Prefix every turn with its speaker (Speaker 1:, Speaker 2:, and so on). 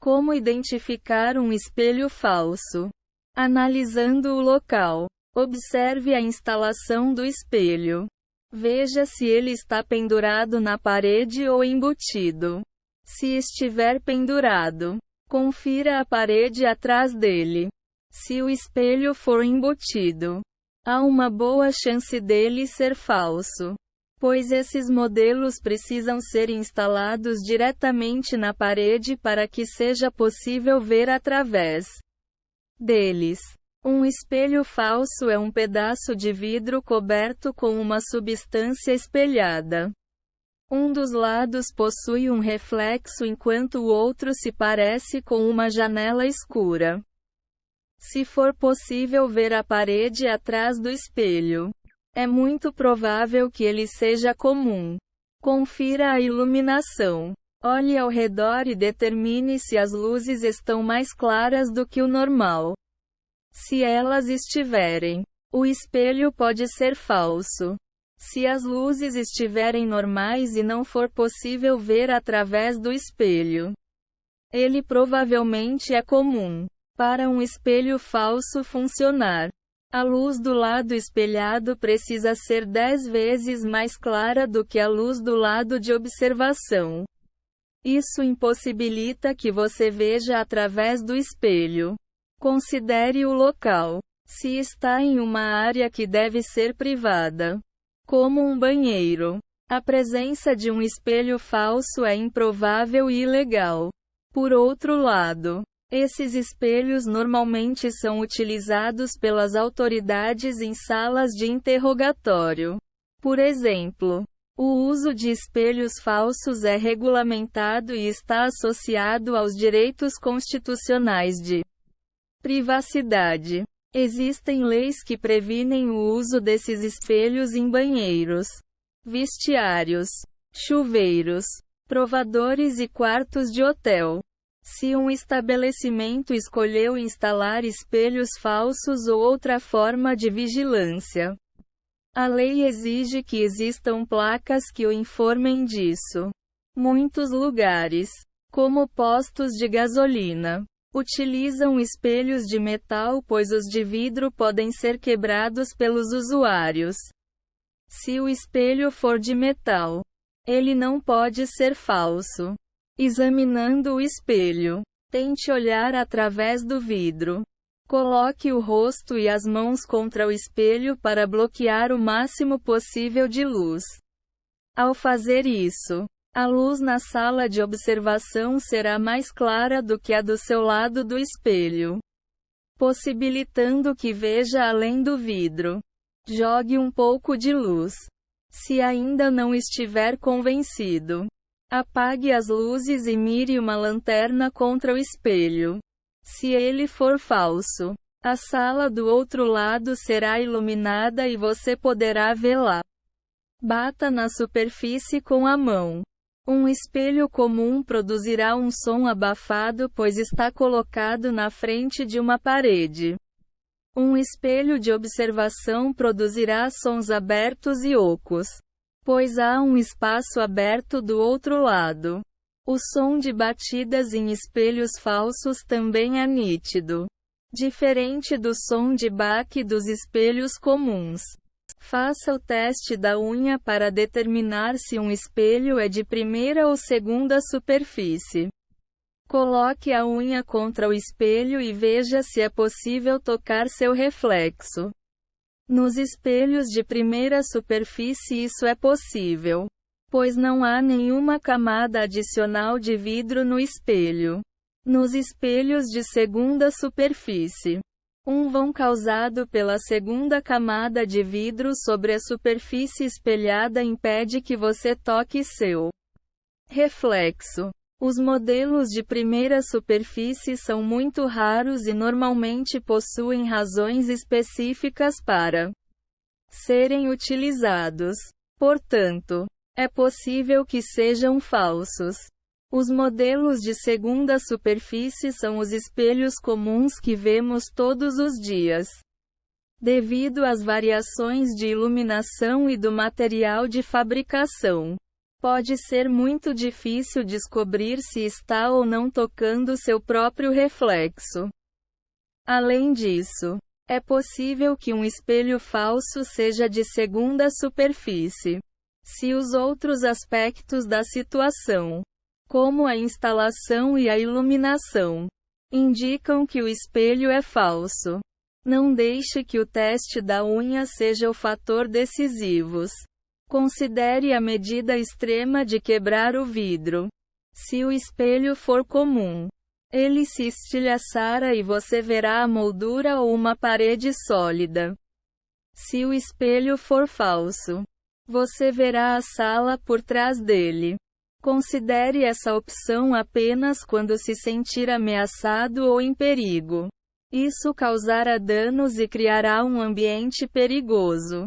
Speaker 1: Como identificar um espelho falso? Analisando o local. Observe a instalação do espelho. Veja se ele está pendurado na parede ou embutido. Se estiver pendurado, confira a parede atrás dele. Se o espelho for embutido, há uma boa chance dele ser falso, pois esses modelos precisam ser instalados diretamente na parede para que seja possível ver através deles. Um espelho falso é um pedaço de vidro coberto com uma substância espelhada. Um dos lados possui um reflexo enquanto o outro se parece com uma janela escura. Se for possível ver a parede atrás do espelho, é muito provável que ele seja comum. Confira a iluminação. Olhe ao redor e determine se as luzes estão mais claras do que o normal. Se elas estiverem, o espelho pode ser falso. Se as luzes estiverem normais e não for possível ver através do espelho, ele provavelmente é comum. Para um espelho falso funcionar, a luz do lado espelhado precisa ser 10 vezes mais clara do que a luz do lado de observação. Isso impossibilita que você veja através do espelho. Considere o local. Se está em uma área que deve ser privada, como um banheiro, a presença de um espelho falso é improvável e ilegal. Por outro lado, esses espelhos normalmente são utilizados pelas autoridades em salas de interrogatório. Por exemplo, o uso de espelhos falsos é regulamentado e está associado aos direitos constitucionais de privacidade. Existem leis que previnem o uso desses espelhos em banheiros, vestiários, chuveiros, provadores e quartos de hotel. Se um estabelecimento escolheu instalar espelhos falsos ou outra forma de vigilância, a lei exige que existam placas que o informem disso. Muitos lugares, como postos de gasolina, utilizam espelhos de metal pois os de vidro podem ser quebrados pelos usuários. Se o espelho for de metal, ele não pode ser falso. Examinando o espelho, tente olhar através do vidro. Coloque o rosto e as mãos contra o espelho para bloquear o máximo possível de luz. Ao fazer isso, a luz na sala de observação será mais clara do que a do seu lado do espelho, possibilitando que veja além do vidro. Jogue um pouco de luz. Se ainda não estiver convencido, apague as luzes e mire uma lanterna contra o espelho. Se ele for falso, a sala do outro lado será iluminada e você poderá vê-la. Bata na superfície com a mão. Um espelho comum produzirá um som abafado pois está colocado na frente de uma parede. Um espelho de observação produzirá sons abertos e ocos, pois há um espaço aberto do outro lado. O som de batidas em espelhos falsos também é nítido, diferente do som de baque dos espelhos comuns. Faça o teste da unha para determinar se um espelho é de primeira ou segunda superfície. Coloque a unha contra o espelho e veja se é possível tocar seu reflexo. Nos espelhos de primeira superfície isso é possível, pois não há nenhuma camada adicional de vidro no espelho. Nos espelhos de segunda superfície, um vão causado pela segunda camada de vidro sobre a superfície espelhada impede que você toque seu reflexo. Os modelos de primeira superfície são muito raros e normalmente possuem razões específicas para serem utilizados. Portanto, é possível que sejam falsos. Os modelos de segunda superfície são os espelhos comuns que vemos todos os dias. Devido às variações de iluminação e do material de fabricação, Pode ser muito difícil descobrir se está ou não tocando seu próprio reflexo. Além disso, é possível que um espelho falso seja de segunda superfície. Se os outros aspectos da situação, como a instalação e a iluminação, indicam que o espelho é falso, não deixe que o teste da unha seja o fator decisivo. Considere a medida extrema de quebrar o vidro. Se o espelho for comum, ele se estilhaçará e você verá a moldura ou uma parede sólida. Se o espelho for falso, você verá a sala por trás dele. Considere essa opção apenas quando se sentir ameaçado ou em perigo. Isso causará danos e criará um ambiente perigoso.